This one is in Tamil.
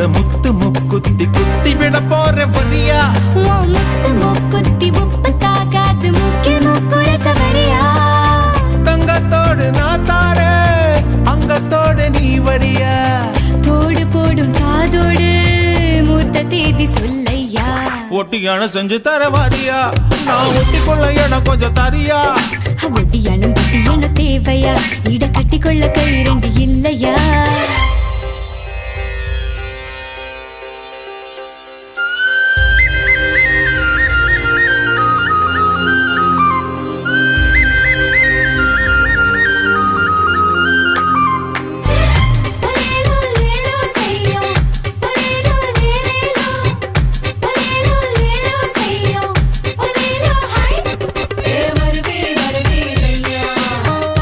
முத்து முக்குத்தி குத்தி விட போற வரியா முத்து முக்குத்தி உப்பு தாக்காது முக்கில் முக்குர சவரியா தங்கத்தோடு நான் தாரே அங்கத்தோடு நீ வரியா தோடு போடும் காதோடு மூர்த்த தேதி சொல்லையா ஒட்டியான செஞ்சு தர வாரியா நான் ஒட்டிக்கொள்ள இடம் கொஞ்சம் தரியா ஒட்டியானும் குட்டியான தேவையா இட கட்டிக்கொள்ள கை ரெண்டு இல்லையா